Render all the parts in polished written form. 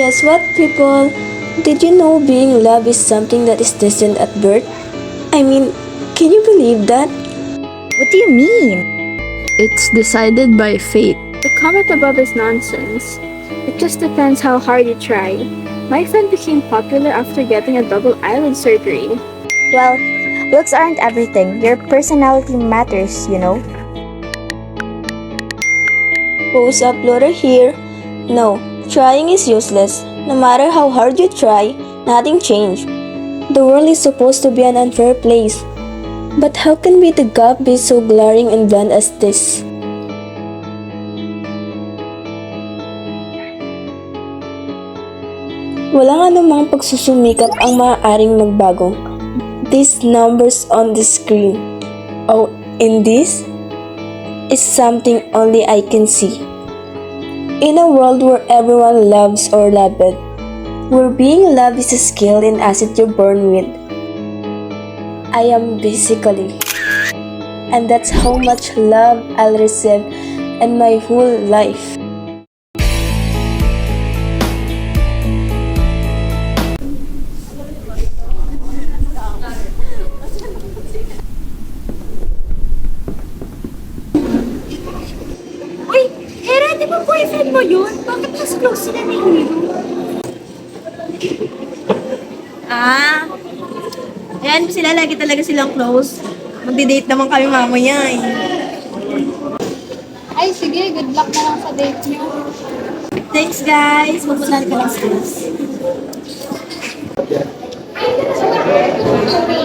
Guess what, people? Did you know being loved is something that is destined at birth? I mean, can you believe that? What do you mean? It's decided by fate. The comment above is nonsense. It just depends how hard you try. My friend became popular after getting a double eyelid surgery. Well, looks aren't everything. Your personality matters, you know. Post uploader here. No, trying is useless. No matter how hard you try, nothing changed. The world is supposed to be an unfair place. But how can the gap be so glaring and blunt as this? Walang anumang pagsusumikap ang maaaring magbago. These numbers on the screen. Oh, and this is something only I can see. In a world where everyone loves or loved, where being loved is a skill and asset you're born with, I am basically. And that's how much love I'll receive in my whole life. Uy, Hera, di ba boyfriend mo yun? Bakit mas close sila ni Hero? Ayan sila, lagi talaga silang close. Magdi-date naman kami mamaya eh. Ay, sige, good luck na lang sa date niyo. Thanks guys, pupuntahan ko lang sila.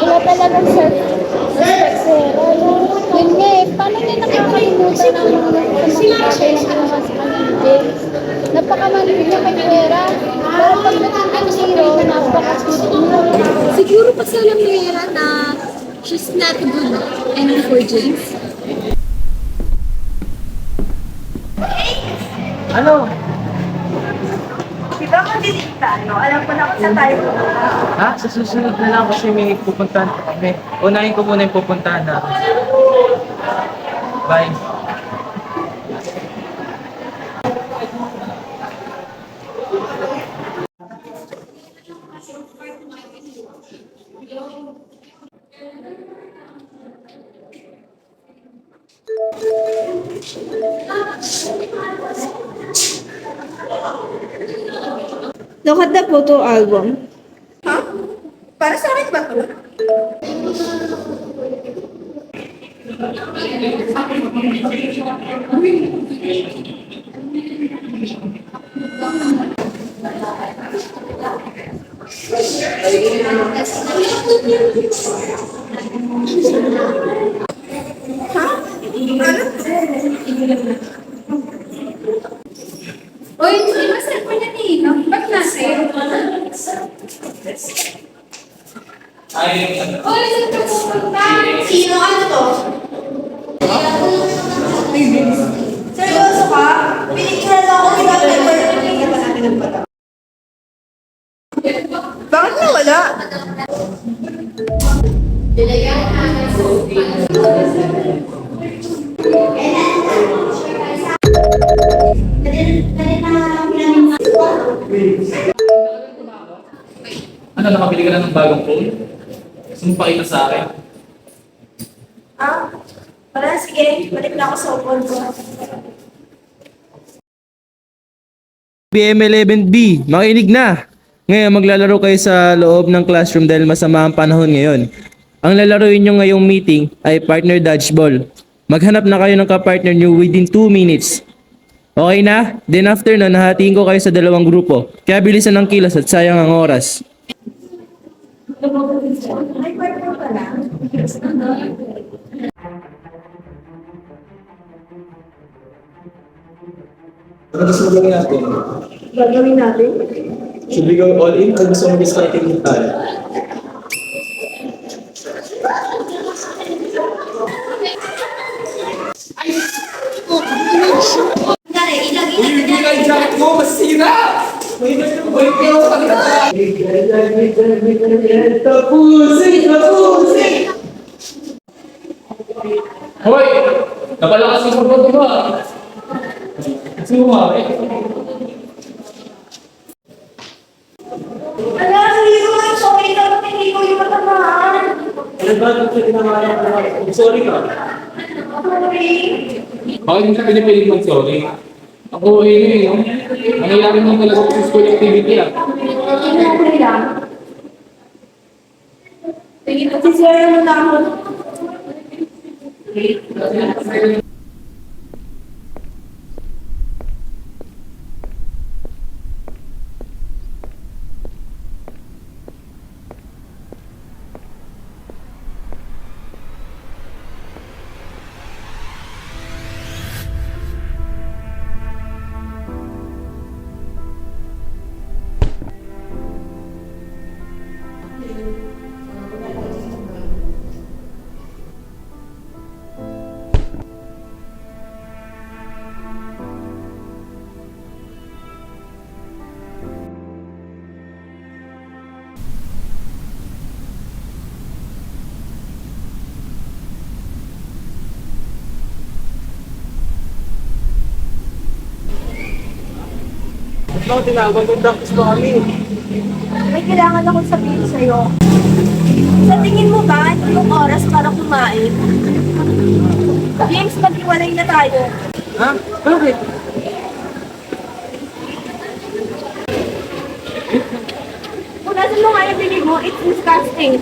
Wala talagang self-respect si Hera. Yun nga eh, paano niya nakakalimutan ang mga bagay na ginawa sa kanya ni James? Napakamalig niya kay Hera. Pero pagdating kay Hero, napaka-sweet niya. Siguro kasi alam ni Hera na she's not good enough for James. Ano? Di ba magdi-date tayo? Alam ko na kung saan tayo pupunta. Ha? Sa susunod na lang kasi may pupuntahan kami. Unahin ko muna yung pupuntahan na. Bye. Look at the photo album. Ha? Para sa akin ba ito? Uy, hindi ba cellphone niya ni Ina? Ba't natin? Uy, saan ka pupunta? Sino ano to? Seryoso ka? Pinicture lang ako without paper. Tingnan ba natin ang bata? Bakit nawala? Ano, nakabili ka na ng bagong phone? Gusto mo pakita sa akin? Wala, sige. Balik na ako sa upon ko. BM11B, makinig na! Ngayon, maglalaro kayo sa loob ng classroom dahil masama ang panahon ngayon. Ang lalaroin nyo ngayong meeting ay partner dodgeball. Maghanap na kayo ng kapartner nyo within 2 minutes. Okay na? Then after na, nahatiin ko kayo sa dalawang grupo. Kaya bilisan ng kilos at sayang ang oras. Ano gusto mo gawin natin? Gagawin natin? Should we go all in or gusto mo starting din tayo? Uy, hindi lang jacket mo! Masira! Uy, pero sa kanila! Tapusin! Tapusin! Hoy! Napalakas yung pagbato ba? Kasi umari. Sorry ka. Bakit mo siya pinipilit mag-sorry? Ako, no? Nangyayari mo talaga sa school activity, ah. Okay lang. Sisira mo na ako. Bakit tinawag? Mag-practice pa kami. May kailangan akong sabihin sa'yo. Sa tingin mo ba, ito yung oras para kumain? James, maghiwalay na tayo. Ha? Bakit? Punasan mo nga yung bibig mo, it's disgusting.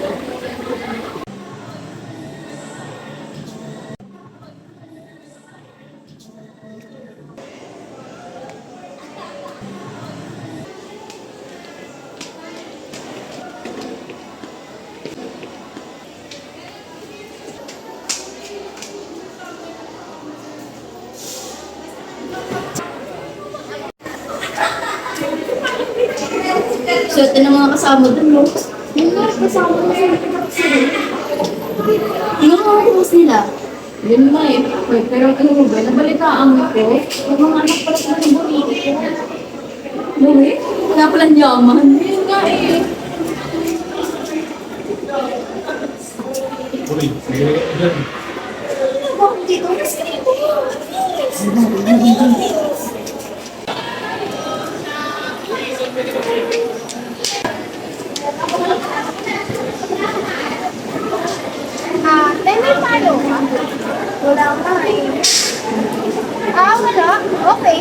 Swerte ng mga kasama dun, no? Yung nga, kasama mo sa Nakakakumas nila. Yun nga eh. Pero ano mo ba, nabalitaan mo ko, yung mga anak pala sa ng bonito ko. Ano eh? Wala palang yaman. Yun nga eh. May follow ka? Wala ka eh. Wala? Okay.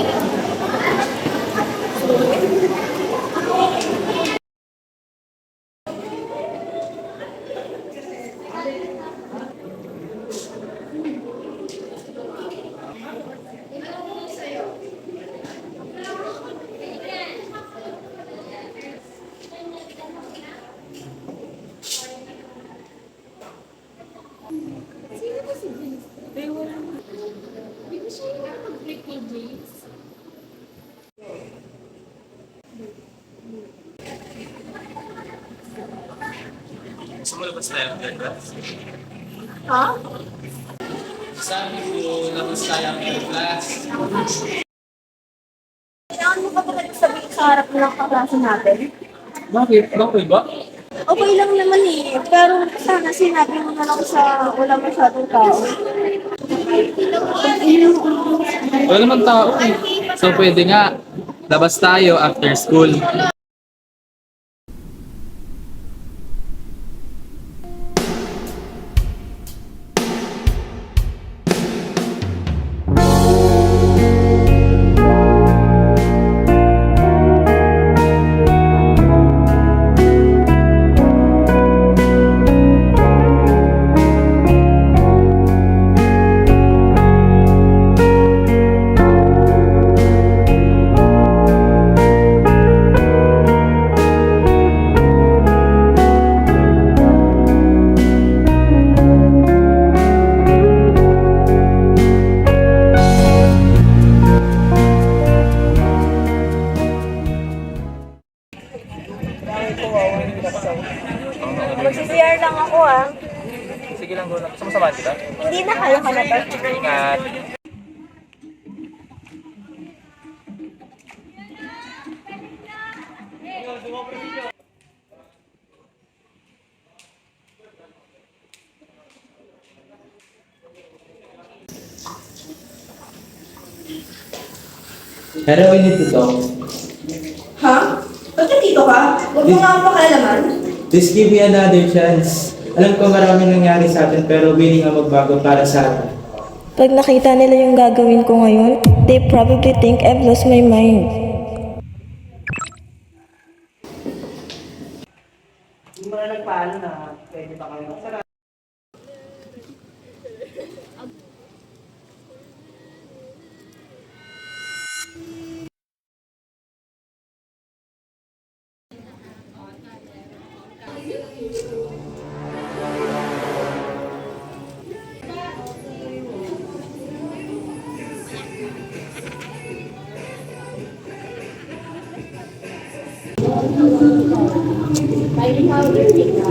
Gusto mo labas tayo? Ha? Sabi ko, labas tayo ng class. Kailangan mo ba talaga sabihin sa harap ng kaklase natin? Bakit? Bakit ba? Okay lang naman eh. Pero sana sinabi mo na lang sa wala masyadong tao. Wala naman tao, eh. So, pwede nga. Labas tayo after school. Mag-CR lang ako ah. Sige lang, go lang. Gusto mo samahan kita? Hindi na, kaya ka na to. Ingat. Pero we need to talk. Ha? Ba't nandito ka? Huwag mo nga akong pakialaman. Please give me another chance. Alam ko marami nangyari sa atin pero willing nga magbago para sa atin. Pag nakita nila yung gagawin ko ngayon, they probably think I've lost my mind.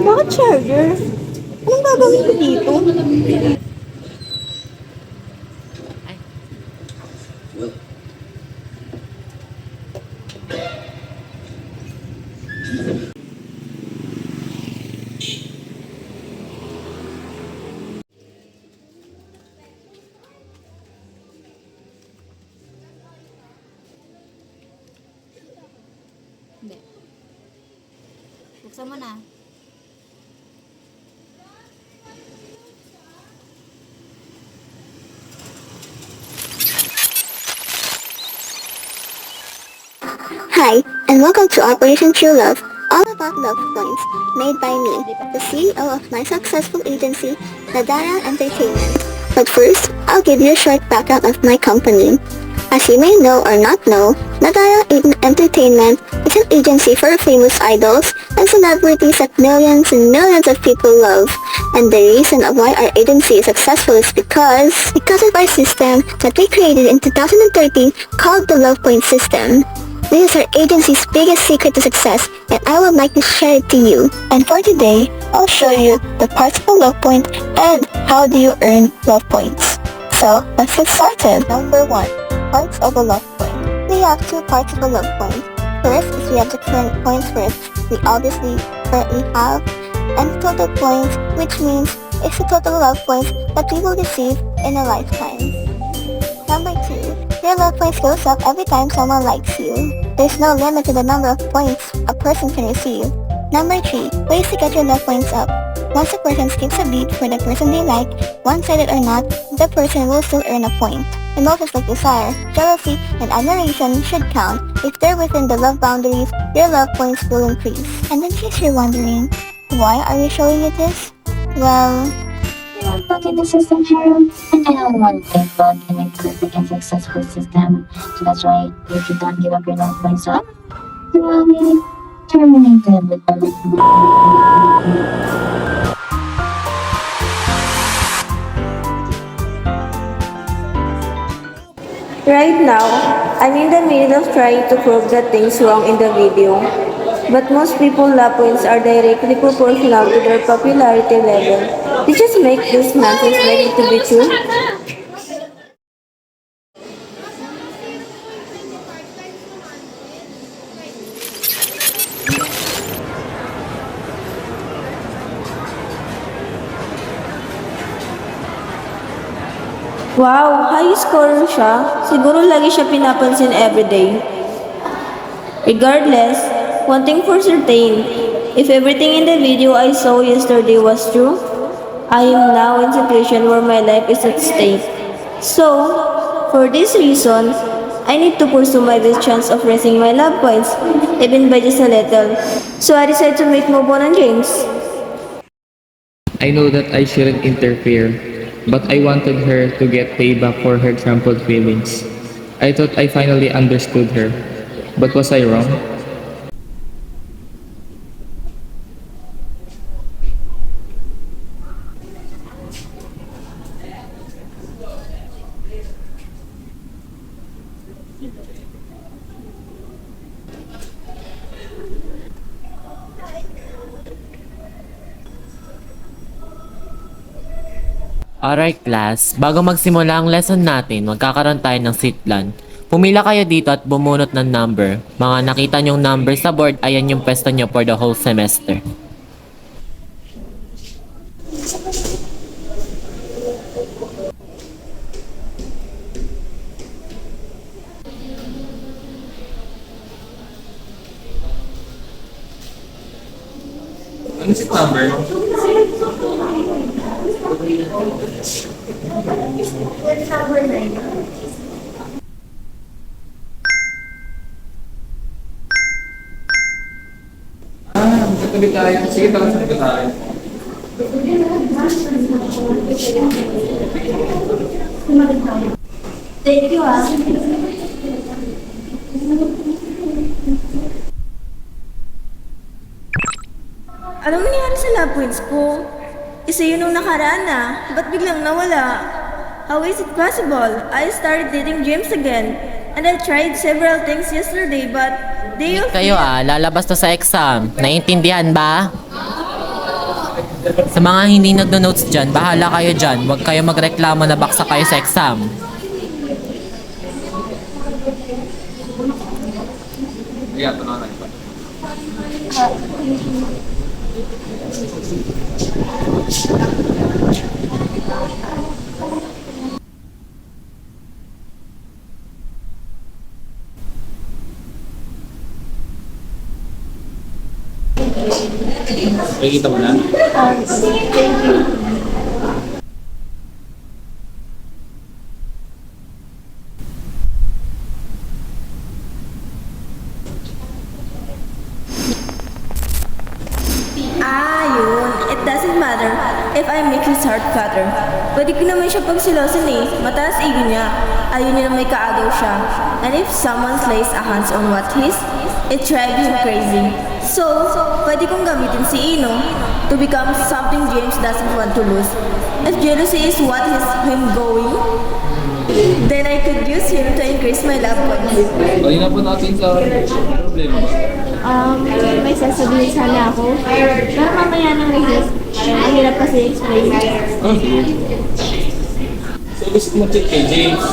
Bakit charger? Anong gagawin ko dito? Buksan mo na. Hi, and welcome to Operation True Love, all about love points, made by me, the CEO of my successful agency, Nadara Entertainment. But first, I'll give you a short background of my company. As you may know or not know, Nadara Entertainment is an agency for famous idols and celebrities that millions and millions of people love. And the reason of why our agency is successful is because of our system that we created in 2013 called the Love Point System. This is our agency's biggest secret to success, and I would like to share it to you. And for today, I'll show you the parts of a love point and how do you earn love points. So, let's get started. Number 1. Parts of a love point. We have 2 parts of a love point. First is we have the current points which we obviously currently have, and the total points, which means it's the total love points that we will receive in a lifetime. Number 2. Your love points goes up every time someone likes you. There's no limit to the number of points a person can receive. Number 3. Ways to get your love points up. Once a person skips a beat for the person they like, one-sided or not, the person will still earn a point. Emotions like desire, jealousy, and admiration should count. If they're within the love boundaries, your love points will increase. And in case you're wondering, why are we showing you this? Well, I'm bugging the system, Harold, and I don't want to bug in a perfect and successful system. So that's why if you don't give up your love points up, you will be terminated. Right now, I'm in the middle of trying to prove the things wrong in the video. But most people's love points are directly proportional to their popularity level. They just make this nonsense likely to be true. Wow, high scorer siya. Siguro lagi siya pinapansin everyday. Regardless, one thing for certain, if everything in the video I saw yesterday was true, I am now in a situation where my life is at stake. So, for this reason, I need to pursue my best chance of raising my love points, even by just a little. So I decided to make move on James. I know that I shouldn't interfere, but I wanted her to get payback for her trampled feelings. I thought I finally understood her, but was I wrong? Alright class, bago magsimula ang lesson natin, magkakaroon tayo ng seat plan. Pumila kayo dito at bumunot ng number. Mga nakita nyong number sa board, ayan yung pwesto nyo for the whole semester. Ano si number? That's number 9. Sabi tayo. Sige, tara sa tayo. Thank you, ah. Anong nangyari sa love points ko? Isa yun nung nakaraan na. Ba't biglang nawala? How is it possible? I started dating James again. And I tried several things yesterday but they all Kayo lalabas to sa exam. Naiintindihan ba? Sa mga hindi nagno-notes dyan, bahala kayo dyan. Huwag kayo magreklamo na baksa kayo sa exam. Yeah, ito na ba? Nakikita mo na? Thank you. Yun. It doesn't matter if I make his heart flutter. Pwede ko naman siya pagsilosin eh. Mataas ego niya. Ayaw niya na may kaagaw siya. And if someone lays a hands on what his, it drives him crazy. So, pwede kong gamitin si Ino to become something James doesn't want to lose. If jealousy is what is him going, then I could use him to increase my love points. Bali na po natin sa problema ba? May sasabihin sana ako. Pero mamaya nang release, ang hirap kasi explain. So gusto mo check kay James?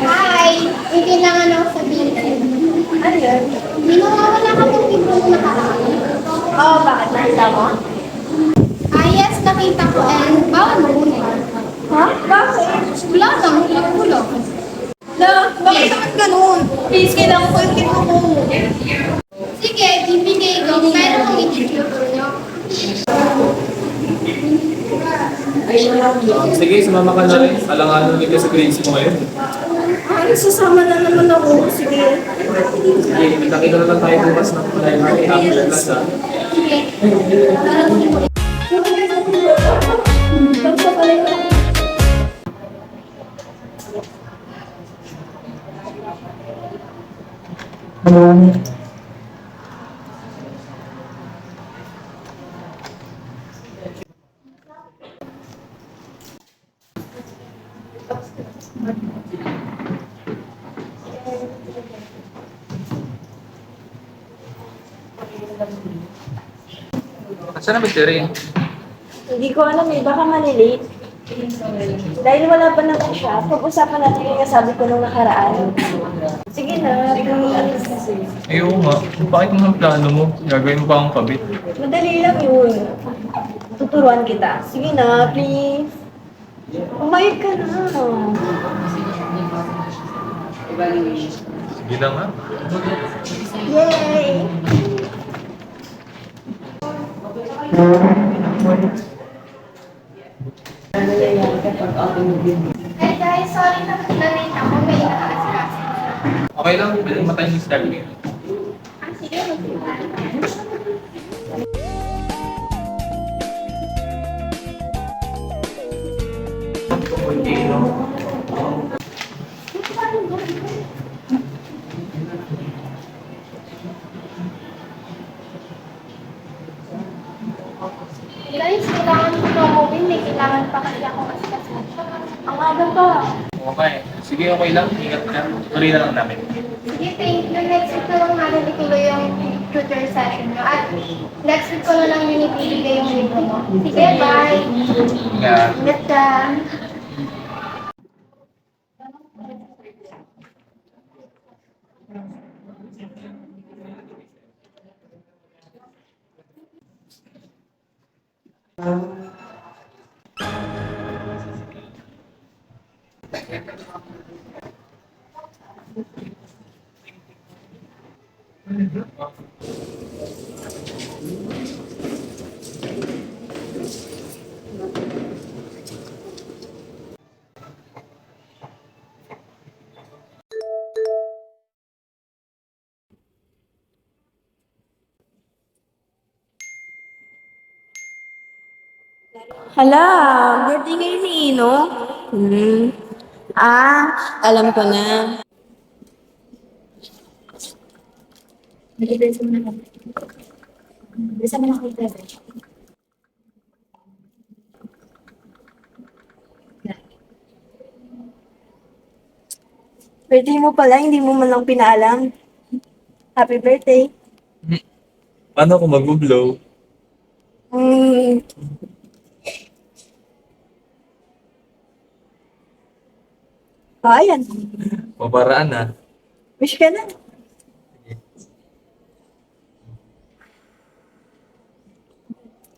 Hi! May kailangan ako sabihin. Ano yun? Hindi nawawala ka ng libro mo nakaraan. Oh, bakit? Nakita mo? Yes, nakita ko and bawal mabuhay. Ha? Bakit? Wala lang, hulog-hulog. Bakit naman ganun? Please, kailangan ko yung libro mo. Sige, bibigay ko, pero kung i-tutor nyo. Sige, sumama ka na rin. Alanganon kita sa grades mo ngayon. Sasama na naman ako. Sige. Sige, nakita na lang tayo bukas ng library after class ha. Saan naman si Rin? Hindi ko alam eh. Baka malilate. Dahil wala pa naman siya, pag-usapan natin yung nasabi ko nung nakaraan. Sige na, ano kasi. Ayoko nga. Bakit mo ang plano mo? Gagawin mo pa akong kabit. Madali lang yun. Tuturuan kita. Sige na, please. Umayag ka na. Sige lang ha. Yay! Hey guys, sorry na na-late ako. May inaasikaso. Okay lang, matay yung start ngayon. Sige, guys, kailangan ko na umuwi. May kailangan pa kasi ako asikaso. Ang aga pa. Okay. Sige, okay lang. Ingat ka. Tuloy na lang namin. Sige, thank you. Next week ko lang natin ituloy yung tutor session nyo. At next week ko na lang yung ibibigay yung libro mo. Sige, bye! Ingat. Ingat ka! Hala, birthday ngayon ni Ino? Alam ko na. Nag-i-bless mo na lang. Bless mo na ako, Bebe. Birthday mo pala, hindi mo man lang pinaalam. Happy birthday. Paano ako mag-blow? Hmm. Ayan. Paparaan na. Wish ka na.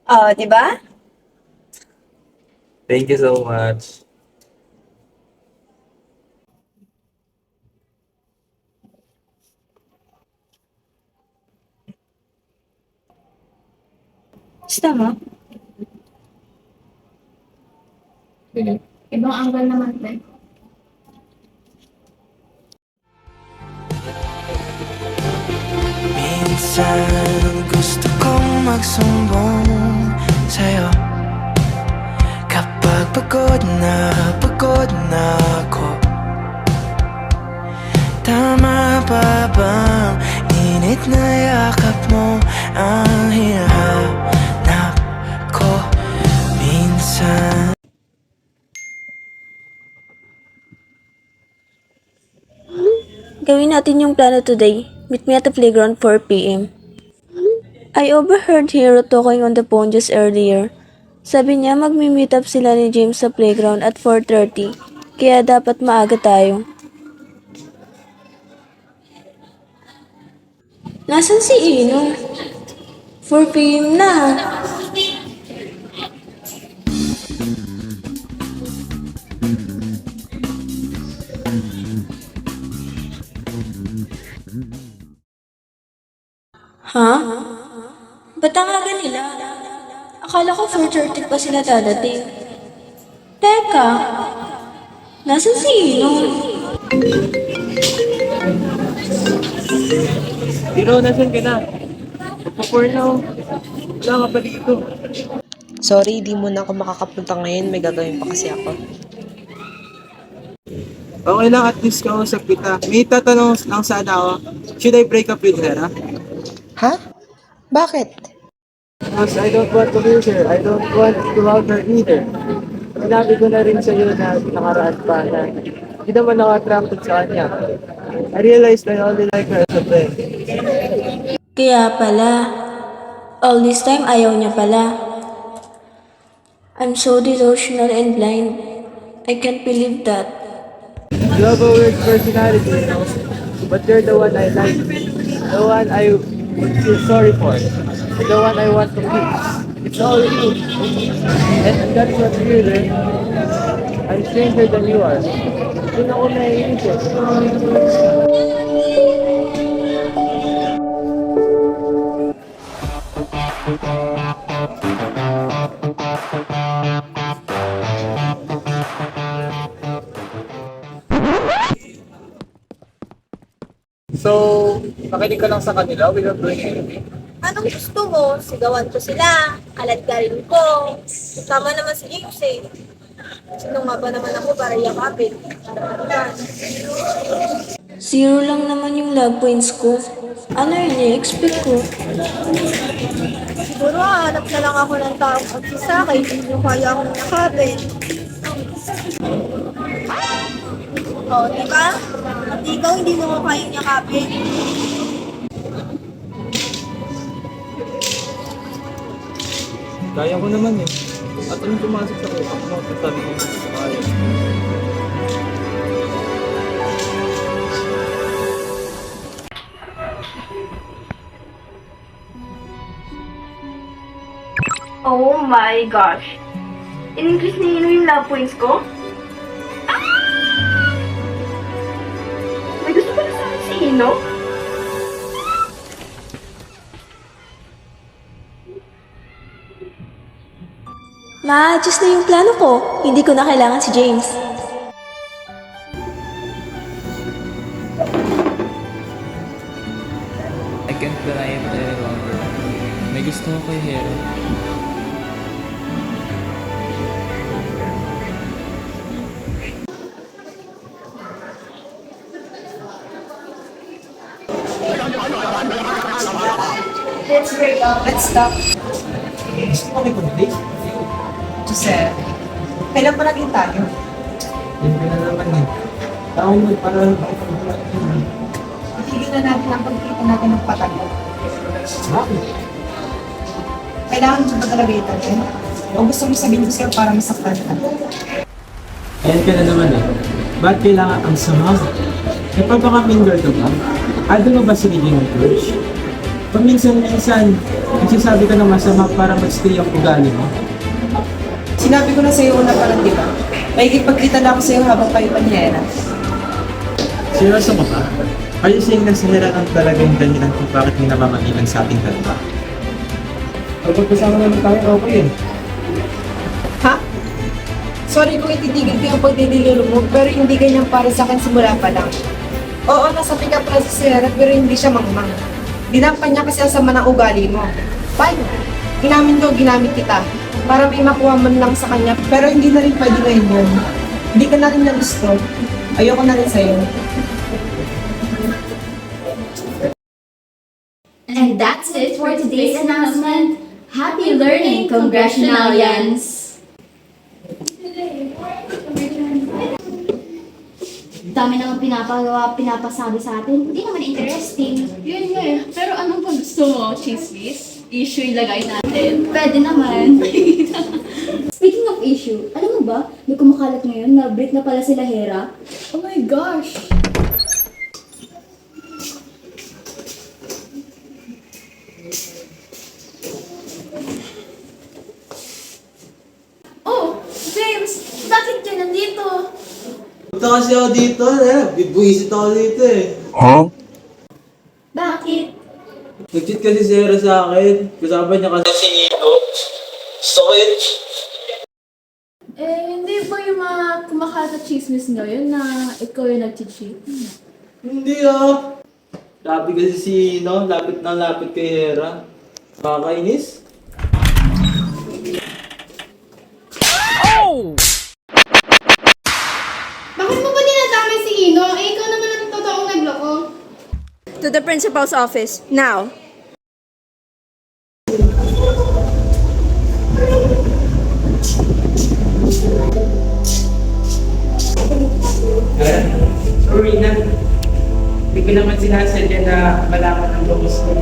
Oh, di ba? Thank you so much. Gusto mo? Ibang angle naman, Bebe. Minsan gusto kong magsumbong sa'yo kapag pagod na ako. Tama ba bang init na yakap mo ang hinahanap ko minsan? Gawin natin yung plano today. Meet me at the playground 4 p.m. I overheard Hero talking on the phone just earlier. Sabi niya magmi-meet up sila ni James sa playground at 4:30. Kaya dapat maaga tayo. Nasaan si Ino? 4 p.m. na. Ha? Ba't ang aga nila? Akala ko 4:30 pa sila dadating. Teka, nasan si Ino? Hero, nasan ka na? Magpa-4 na oh. Wala ka pa dito. Sorry, di mo na ako makakapunta ngayon. May gagawin pa kasi ako. Okay lang, at least kausap kita. May tatanong lang sana ako. Should I break up with her, ha? Ha? Bakit? Because I don't want to lose her. I don't want to love her either. Sinabi ko na rin sa'yo na nakaraan pa na hindi naman ako attracted sa kanya. I realized I only like her as a friend. Kaya pala, all this time ayaw niya pala. I'm so delusional and blind. I can't believe that. You have a weird personality, you know? But you're the one I like. The one I would feel sorry for. The one I want to keep. It's all you. And that's what weird, eh? I'm stranger than you are. Doon ako naiinis eh. So, nakinig ka lang sa kanila without doing anything? Anong gusto mo? Sigawan ko sila. Kaladkarin ko. Tama naman si James eh. Sino nga ba naman ako para yakapin? Zero lang naman yung love points ko. Ano yun i-expect ko? Siguro hanap na lang ako ng taong agsi sa akin. Hindi nyo kaya akong yakapin. Oh, di ba? At ikaw hindi mo ko kayang yakapin. Kaya ko naman eh. At anong pumasok sa utak mo at sabi mo sa kaya? my gosh. In-increase ni Ino yung love points ko? Ah! May gusto pala sa akin si Ino? Ma-adjust na yung plano ko. Hindi ko na kailangan si James. I can't deny it any longer. May gusto ko kay Hero. Let's break up. Let's stop. Gusto mo kay Jose, kailan pa naging tayo? Yan ka na naman eh. Taon mo para Tigil na natin ang pagkita natin ng patagal. Bakit? Kailangan mo ba talaga itansin? O gusto mo sabihin ko sa'yo para masaktan ka? Ayan ka na naman eh. Ba't kailangan ang sama? Napapaka-minder ka ba? Idol mo ba si Regina George? Paminsan-minsan, nagsasabi ka ng masama para mag-stay ang ugali mo. Sinabi ko na sa'yo una pa lang, di ba? Makikipagkita na ako sa'yo habang kayo panyera. Seryoso ka ba? Are you saying na sinira lang talaga yung dahilan kung bakit may namamanilan sa ating dalawa? Kapag kasama naman tayo, okay eh. Ha? Sorry kung ititigil ko yung pagdidililo mo, pero hindi ganyan para sa akin simula pa lang. Oo, nasa pick up na si Sarah, pero hindi siya mangmang. Dinampan niya kasi ang sama ng ugali mo. Fine. Inamin ko, ginamit kita. Para may makuha man lang sa kanya, pero hindi na rin pwede ngayon yun. Hindi ka na rin na gusto. Ayoko na rin sa'yo. And that's it for today's announcement. Happy learning, Congressionalians! Dami naman pinapasabi sa atin. Hindi naman interesting. Yun nga eh. Pero anong pa gusto mo? Chismis? Issue ilagay natin. Pwede naman. Speaking of issue, alam mo ba, may kumakalat ngayon na break na pala sila Hera? Oh my gosh! Oh, James! Bakit ka nandito? Punta kasi ako dito eh. Bibuisit ako dito eh. Bakit? Nag-cheat kasi si Sarah sa akin. Kasama niya kasi si Ino. Sakit! Hindi ba yung mga kumakalat chismis ngayon na ikaw yung nag-cheat? Hindi ah. Lapit kasi si Ino. Lapit na lapit kay Hera. Kakainis. Bakit mo ba dinadamay si Ino? Eh, ikaw naman ang totoong nagloko. To the principal's office, now. Sorry na. Hindi ko naman sinasadya na malaman ang lobos ko.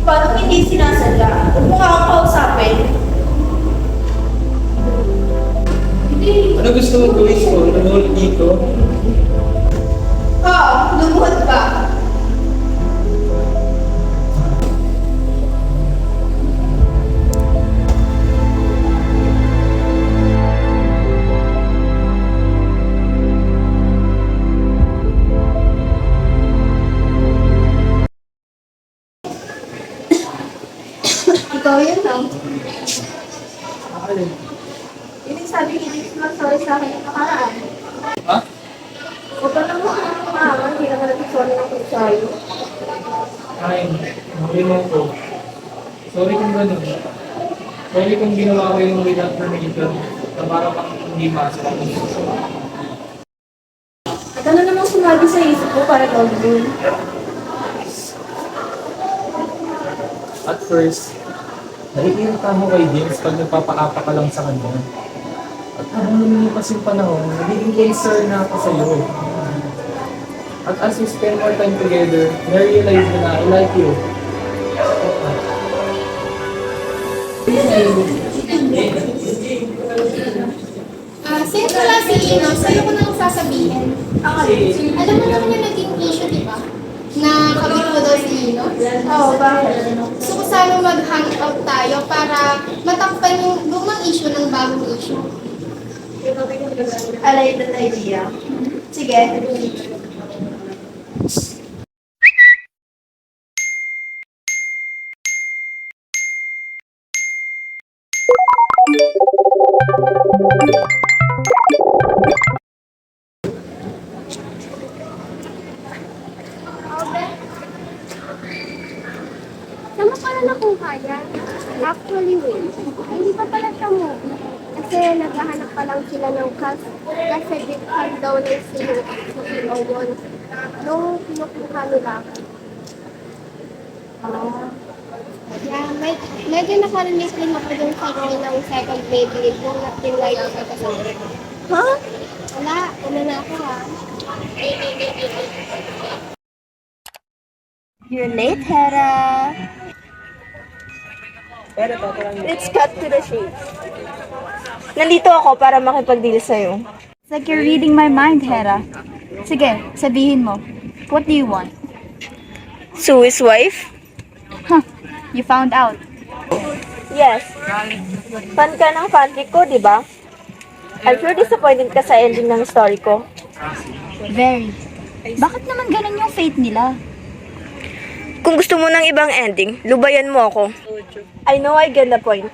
Paano hindi sinasadya? Huwag mo nga akong kausapin. Ano gusto mo gawin ko? Nanonood dito? Oo, lumuhod ka. Ikaw yun, no? Alin? Yun yung sabi ni James mag-sorry sa akin yung nakaraan. Ha? Huwag ka naman kumawa, hindi naman nag-sorry ng kung sa'yo. Ay, nakalimutan ko. Sorry kung gano'n. Sorry kung ginawa ko yung without permission na para pang hindi masok. At ano namang sumagi sa isip ko para gawin? At first, nakikita mo kay James pag nagpapaapa ka lang sa kanya. At habang lumilipas yung panahon, nagiging concern na ako sa'yo. At as we spend more time together, na-realize ko na I like you. Since wala si Ino, sa'yo ko nang sasabihin. Alam mo naman yung naging issue, di ba? Na kabit mo daw si Ino? Oo, bakit? Gusto ko sana mag-hangout tayo para matakpan yung lumang issue ng bagong issue. I like that idea. Sige. Sama pala na kung kaya. Actually, wait. Hindi pa pala siya movie. Kasi naghahanap pa lang sila ng cast. Kasi gift daw ng CEO mo. Nung kinukuha nila ako. Yeah, medyo nakarinig din ako dun sa role ng second baby kung na-tinlight ko sa kasama. Huh? Wala, una na ako ha. You're late, Hera. Let's cut to the chase. Nandito ako para makipag-deal sa'yo. It's like you're reading my mind, Hera. Sige, sabihin mo. What do you want? Sue's wife? Huh, you found out. Yes. Fan ka ng fanfic ko, di ba? I'm sure disappointed ka sa ending ng story ko. Very. Bakit naman ganun yung fate nila? Kung gusto mo ng ibang ending, lubayan mo ako. I know I get the point.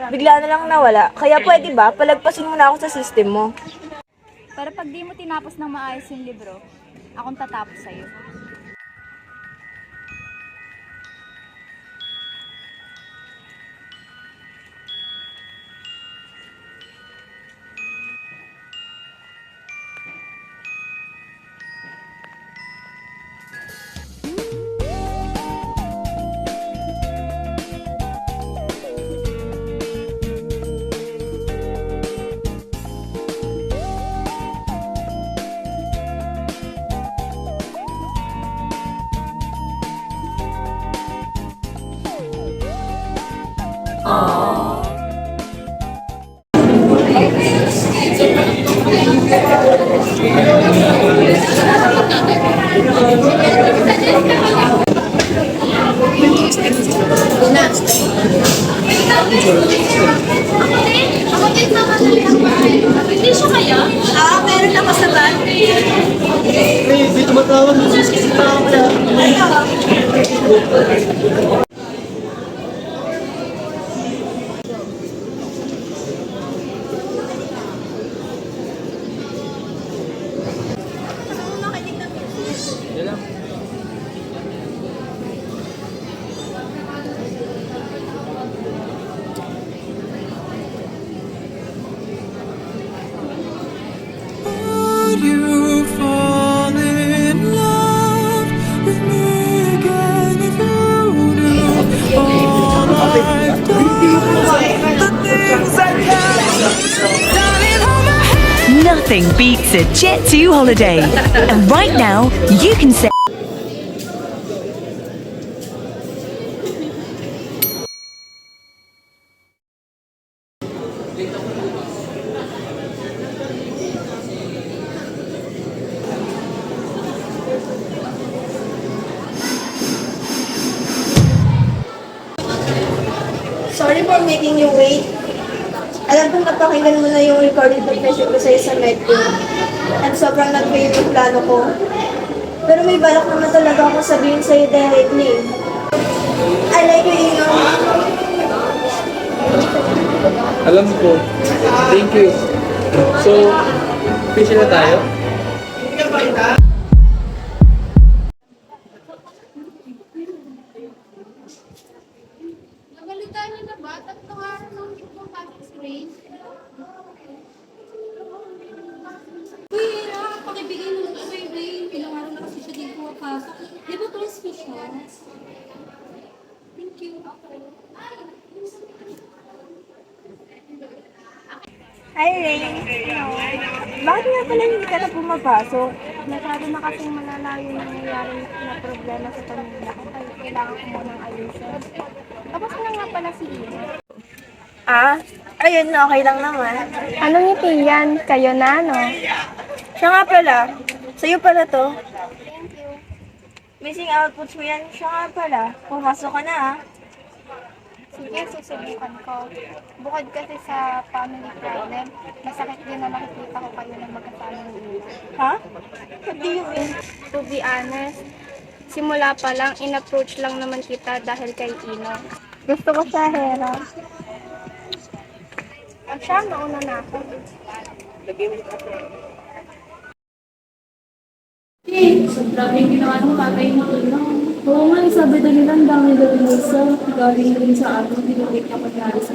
Bigla na lang nawala, kaya pwede ba palagpasin mo na ako sa system mo? Pero pag di mo tinapos ng maayos yung libro, akong tatapos sa'yo. Hindi siya kaya? Meron ako sa bag. May tumatawag. Would you fall in love with me again if you knew all I've done? The things I can. Darling, hold my hand. Nothing beats a Jet2 holiday. And right now, you can say Sorry for making you wait. Alam kong napakinggan mo na yung recorded confession ko sa'yo sa Metro. At sobrang nag-fail yung plano ko. Pero may balak naman talaga ako sabihin sa'yo directly. I like you, Ino. Alam ko. Thank you. So, official na tayo? Nabalitaan niyo na ba? 3 araw nang pumapasok si Rain. Kuya, pakibigay mo na kay Rain. Ilang araw na kasi siya dito pumapasok. Di ba transfer siya? Thank you. Hi, Ray. Bakit nga pala hindi ka na pumapasok? Masyado na kasing malalayo yung nangyayari na problema sa pamilya ko. Kaya kailangan ko munang ayusin. Tapos na nga pala si Ina. Ayun, okay lang naman. Anong ngiti yan? Kayo na, no? Siya nga pala. Sa'yo pala to. Thank you. Missing outputs mo yan. Siya nga pala. Pumasok ka na ah. Sige, susubukan ko. Bukod kasi sa family problem, masakit din na nakikita ko kayo ng magkasama ng ina. Ha? What do you mean? To be honest, simula pa lang, in-approach lang naman kita dahil kay Ino. Gusto ko siya, Hera. At siya, nauna na ako. Grabe yung ginawa ng tatay mo. Oo nga, sabi na nila, ang dami daw yung isa. Galing rin sa atin, dinukit na pag-nari sa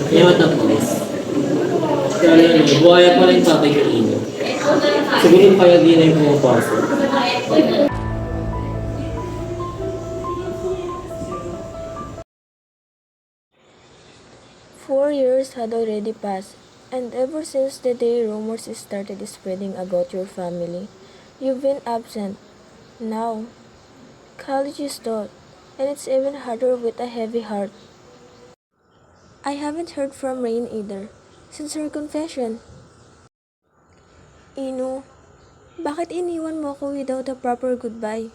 Kaya matapos. Kaya yun, buhaya pa rin tatay yung ino. Sabihin kaya di na yung pumapasok. 4 years had already passed, and ever since the day rumors started spreading about your family, you've been absent. Now, college is taught, and it's even harder with a heavy heart. I haven't heard from Rain either, since her confession. Inu, bakit iniwan mo ako without a proper goodbye?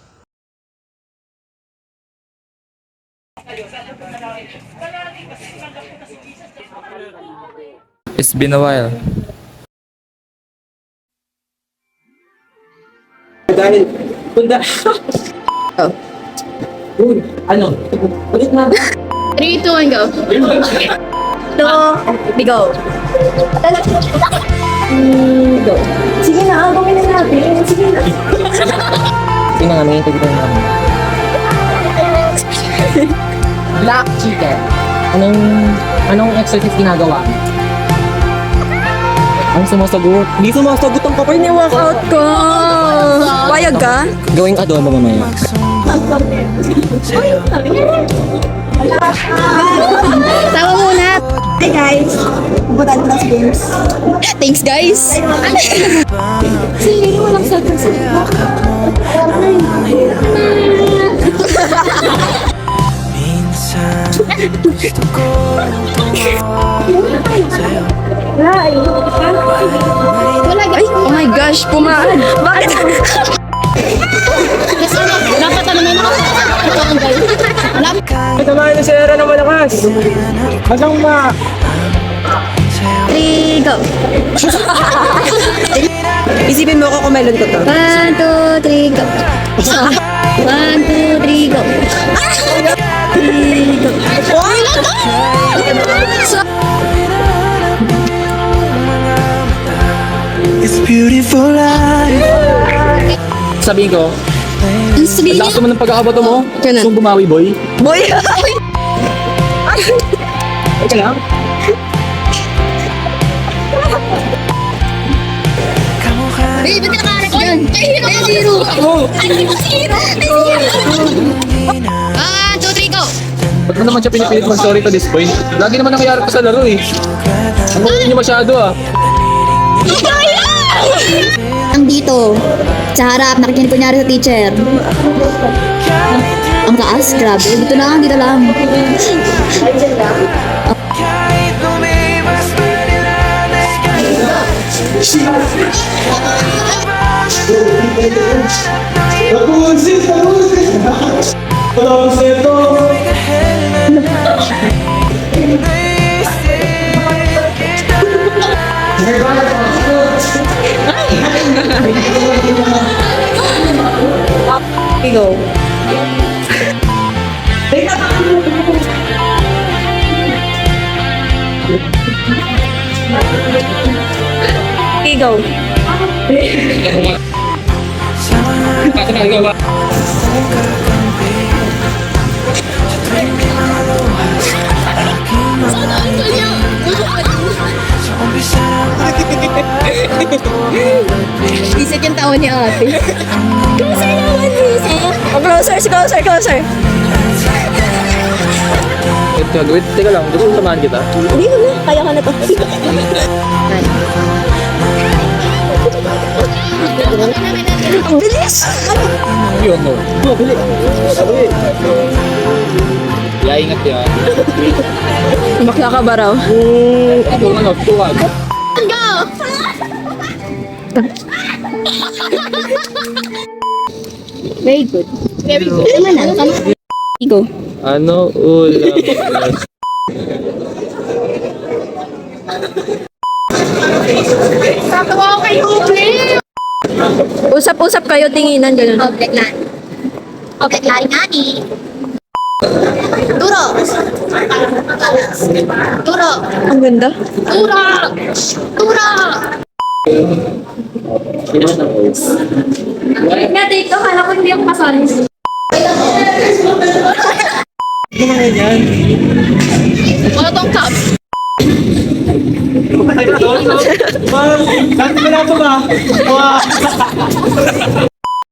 It's been a while. Dahil, kunda... Uy, ano? Ulit na. 3, 2, 1, go! Go. Go. Sige na, gawin na natin. Sige na. Sige na nga, may intay na namin. Black chicken. Anong exercise ginagawa mo? Ang sumasagot. Hindi sumasagot ang kapal niya. Workout ko. Payag ka? Gawing adobo mamaya. Tawa muna. Hey guys. Pupunta ko ng games. Thanks guys. Sige, walang sagot. Minsan gusto ko Ay, oh my gosh, pumaan. Bakit? Dapat alam mo na. Tamahan na si Era na malakas. Masang ma... 3, go. Isipin mo ako kung melon ko to. 1, 2, 3, go. 1, 2, 3, go. 3, go. It's beautiful life. Sabihin ko, lakas naman ng pagkakabato mo. Gusto bumawi, boy. Boy! Ika lang. Babe, ba't nakaharap dyan? Ay, zero! Ay, zero! 1, 2, 3, go! Ba't mo naman siya pinipilit mag-sorry to this point? Lagi naman nangyayari pa sa laro eh. Ang buhay niyo masyado ah. Ang dito, sa harap, nakikinig kunyari sa teacher. Ang taas, grabe. Dito lang, dito lang. Kahit lumibas pa nila na Go. Go. Isip yung taon ni ate. Closer naman, Isip. Oh, closer. Wait, teka lang. Gusto mo samahan kita? Hindi ko na. Kaya ka na to. Ang bilis! Yun, no. Bili. Ingat yan. Bakla ka ba raw? Ito ano, tuwag. Go! Very good. Very good. Naman na. Go. Ano ulam? Tatawa ko kayo, please! Usap-usap kayo, tinginan, ganun. Object line. Object line nga ni. Turo! Turo! Ang ganda. Turo! Turo! Wait nga dito, kala ko hindi ako kasali. Wala tong cup. Dati ka na ito ba? Wow!